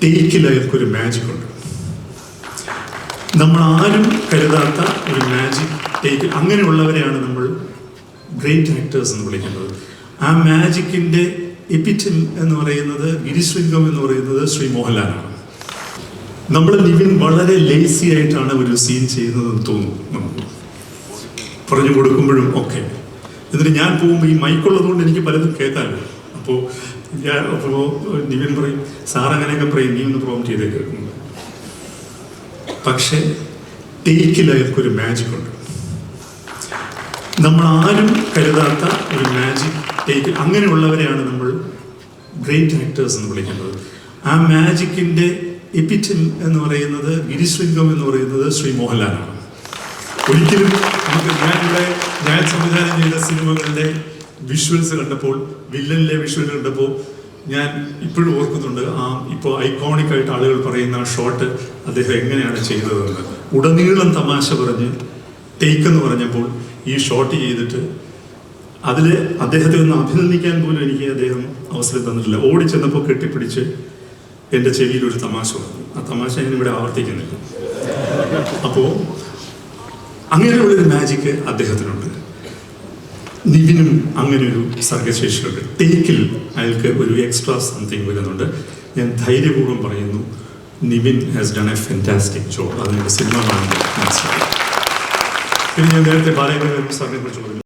ടേക്കിൽ അയാൾക്കൊരു മാജിക് ഉണ്ട്. നമ്മൾ ആരും കരുതാത്ത ഒരു മാജിക് ടേക്ക്. അങ്ങനെയുള്ളവരെയാണ് നമ്മൾ ഗ്രേറ്റ് ആക്ടേഴ്സ് എന്ന് വിളിക്കുന്നത്. ആ മാജിക്കിൻ്റെ എപ്പിറ്റം എന്ന് പറയുന്നത്, ഗിരിശൃംഗം എന്ന് പറയുന്നത് ശ്രീ മോഹൻലാലാണ്. നമ്മൾ നിവിൻ വളരെ ലേസി ആയിട്ടാണ് ഒരു സീൻ ചെയ്യുന്നതെന്ന് തോന്നുന്നു നമുക്ക് പറഞ്ഞു കൊടുക്കുമ്പോഴും ഒക്കെ. എന്നിട്ട് ഞാൻ പോകുമ്പോൾ ഈ മൈക്കുള്ളതുകൊണ്ട് എനിക്ക് പലതും കേൾക്കാമല്ലോ. അപ്പോൾ നിവിൻ പറയും, സാർ അങ്ങനെയൊക്കെ പറയും, നീ ഒന്ന് പ്രോംപ്റ്റ് ചെയ്തേ കേൾക്കുന്നു. പക്ഷേ ടേക്കിൽ അയാൾക്കൊരു മാജിക് ഉണ്ട്. നമ്മൾ ആരും കരുതാത്ത ഒരു മാജിക് ടേക്ക്. അങ്ങനെയുള്ളവരെയാണ് നമ്മൾ ഗ്രേറ്റ് ആക്ടേഴ്സ് എന്ന് വിളിക്കുന്നത്. ആ മാജിക്കിൻ്റെ എപ്പിറ്റം എന്ന് പറയുന്നത്, ഗിരിശൃംഗം എന്ന് പറയുന്നത് ശ്രീ മോഹൻലാലാണ്. ഒരിക്കലും നമുക്ക് ഞാൻ സംവിധാനം ചെയ്ത സിനിമകളുടെ വിഷ്വൽസ് കണ്ടപ്പോൾ, വില്ലനിലെ വിഷ്വൽ കണ്ടപ്പോൾ ഞാൻ ഇപ്പോഴും ഓർക്കുന്നുണ്ട്. ഇപ്പോൾ ഐക്കോണിക് ആയിട്ട് ആളുകൾ പറയുന്ന ആ ഷോട്ട് അദ്ദേഹം എങ്ങനെയാണ് ചെയ്തതെന്ന്. ഉടനീളം തമാശ പറഞ്ഞ് ടേക്ക് എന്ന് പറഞ്ഞപ്പോൾ ഈ ഷോട്ട് ചെയ്തിട്ട് അതിൽ അദ്ദേഹത്തെ ഒന്ന് അഭിനന്ദിക്കാൻ പോലും എനിക്ക് അദ്ദേഹം അവസരം തന്നിട്ടില്ല. ഓടിച്ചെന്നപ്പോൾ കെട്ടിപ്പിടിച്ച് എൻ്റെ ചെവിയിൽ ഒരു തമാശ പറഞ്ഞു. ആ തമാശ ഞാനിവിടെ ആവർത്തിക്കുന്നില്ല. അപ്പോൾ അങ്ങനെയുള്ളൊരു മാജിക്ക് അദ്ദേഹത്തിനുണ്ട്. നിവിനും അങ്ങനെയൊരു സർഗശേഷിയുണ്ട്. ടേക്കിൽ അയാൾക്ക് ഒരു എക്സ്ട്രാ സംതിങ് വരുന്നുണ്ട്. ഞാൻ ധൈര്യപൂർവ്വം പറയുന്നു, Nivin has done A fantastic job. അതിൻ്റെ സിനിമ കാണുമ്പോൾ മനസ്സിലായി. പിന്നെ ഞാൻ നേരത്തെ ബാലചന്ദ്രൻ സാറിനെ കുറിച്ച് പറഞ്ഞു.